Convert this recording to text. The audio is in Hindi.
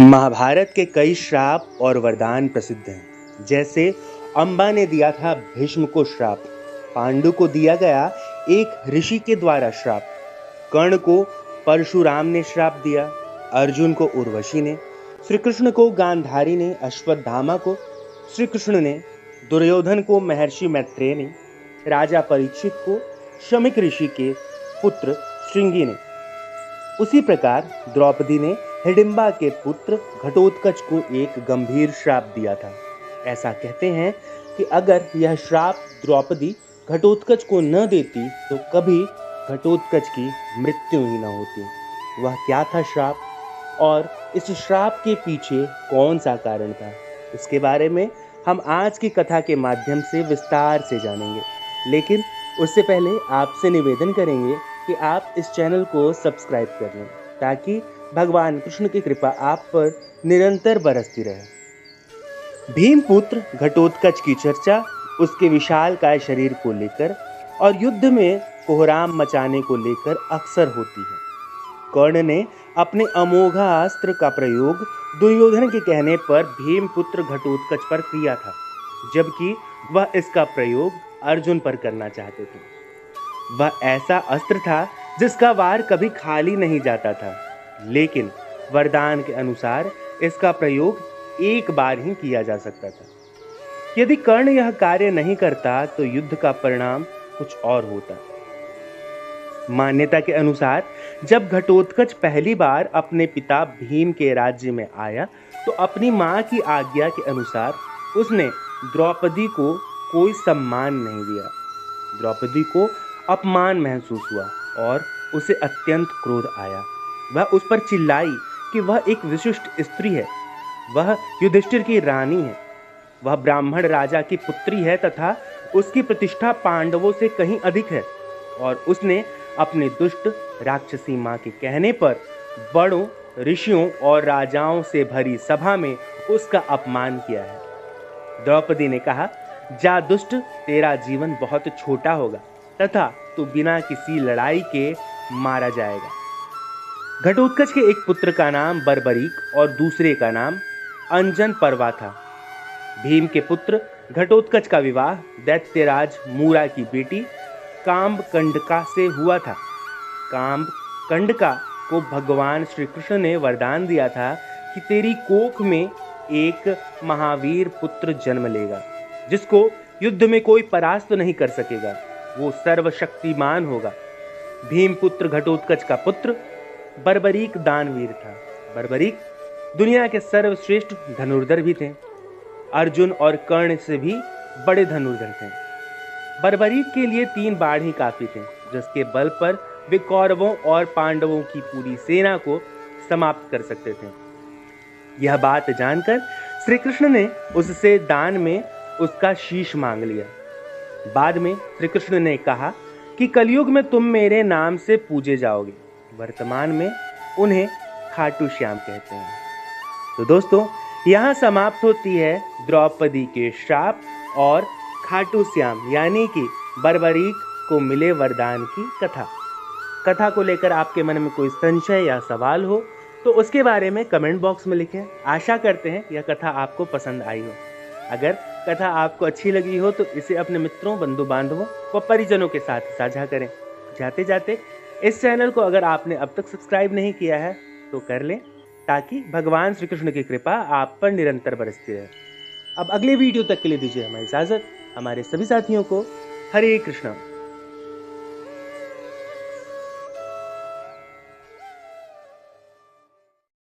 महाभारत के कई श्राप और वरदान प्रसिद्ध हैं। जैसे अंबा ने दिया था भीष्म को श्राप, पांडु को दिया गया एक ऋषि के द्वारा श्राप, कर्ण को परशुराम ने श्राप दिया, अर्जुन को उर्वशी ने, श्री कृष्ण को गांधारी ने, अश्वत्थामा को श्री कृष्ण ने, दुर्योधन को महर्षि मैत्रेय ने, राजा परीक्षित को शमिक ऋषि के पुत्र श्रृंगी ने। उसी प्रकार द्रौपदी ने हिडिंबा के पुत्र घटोत्कच को एक गंभीर श्राप दिया था। ऐसा कहते हैं कि अगर यह श्राप द्रौपदी घटोत्कच को न देती तो कभी घटोत्कच की मृत्यु ही न होती। वह क्या था श्राप और इस श्राप के पीछे कौन सा कारण था, इसके बारे में हम आज की कथा के माध्यम से विस्तार से जानेंगे। लेकिन उससे पहले आपसे निवेदन करेंगे कि आप इस चैनल को सब्सक्राइब कर लें ताकि भगवान कृष्ण की कृपा आप पर निरंतर बरसती रहे। भीमपुत्र घटोत्कच की चर्चा उसके विशालकाय शरीर को लेकर और युद्ध में कोहराम मचाने को लेकर अक्सर होती है। कर्ण ने अपने अमोघास्त्र का प्रयोग दुर्योधन के कहने पर भीमपुत्र घटोत्कच पर किया था, जबकि वह इसका प्रयोग अर्जुन पर करना चाहते थे। वह ऐसा अस्त्र था जिसका वार कभी खाली नहीं जाता था, लेकिन वरदान के अनुसार इसका प्रयोग एक बार ही किया जा सकता था। यदि कर्ण यह कार्य नहीं करता तो युद्ध का परिणाम कुछ और होता। मान्यता के अनुसार जब घटोत्कच पहली बार अपने पिता भीम के राज्य में आया तो अपनी मां की आज्ञा के अनुसार उसने द्रौपदी को कोई सम्मान नहीं दिया। द्रौपदी को अपमान महसूस हुआ और उसे अत्यंत क्रोध आया। वह उस पर चिल्लाई कि वह एक विशिष्ट स्त्री है, वह युधिष्ठिर की रानी है, वह ब्राह्मण राजा की पुत्री है तथा उसकी प्रतिष्ठा पांडवों से कहीं अधिक है, और उसने अपने दुष्ट राक्षसी मां के कहने पर बड़ों, ऋषियों और राजाओं से भरी सभा में उसका अपमान किया है। द्रौपदी ने कहा, जा दुष्ट, तेरा जीवन बहुत छोटा होगा तथा तू बिना किसी लड़ाई के मारा जाएगा। घटोत्कच के एक पुत्र का नाम बर्बरीक और दूसरे का नाम अंजन पर्वा था। भीम के पुत्र घटोत्कच का विवाह दैत्यराज मूरा की बेटी काम्बकंडका से हुआ था। काम्बकंडका को भगवान श्री कृष्ण ने वरदान दिया था कि तेरी कोख में एक महावीर पुत्र जन्म लेगा, जिसको युद्ध में कोई परास्त नहीं कर सकेगा। वो सर्वशक्तिमान होगा। भीमपुत्र घटोत्कच का पुत्र बर्बरीक दानवीर था। बर्बरीक दुनिया के सर्वश्रेष्ठ धनुर्धर भी थे। अर्जुन और कर्ण से भी बड़े धनुर्धर थे। बर्बरीक के लिए 3 बाढ़ ही काफी थे, जिसके बल पर वे कौरवों और पांडवों की पूरी सेना को समाप्त कर सकते थे। यह बात जानकर श्री कृष्ण ने उससे दान में उसका शीश मांग लिया। बाद में श्री कृष्ण ने कहा कि कलयुग में तुम मेरे नाम से पूजे जाओगे। वर्तमान में उन्हें खाटू श्याम कहते हैं। तो दोस्तों, यहाँ समाप्त होती है द्रौपदी के श्राप और खाटू श्याम यानी कि बर्बरीक को मिले वरदान की कथा को लेकर आपके मन में कोई संशय या सवाल हो तो उसके बारे में कमेंट बॉक्स में लिखें। आशा करते हैं यह कथा आपको पसंद आई हो। अगर कथा आपको अच्छी लगी हो तो इसे अपने मित्रों, बंधु बांधवों व परिजनों के साथ साझा करें। जाते जाते इस चैनल को अगर आपने अब तक सब्सक्राइब नहीं किया है तो कर लें, ताकि भगवान श्री कृष्ण की कृपा आप पर निरंतर बरसती रहे। अब अगले वीडियो तक के लिए दीजिए हमारी इजाज़त। हमारे सभी साथियों को हरे कृष्णा।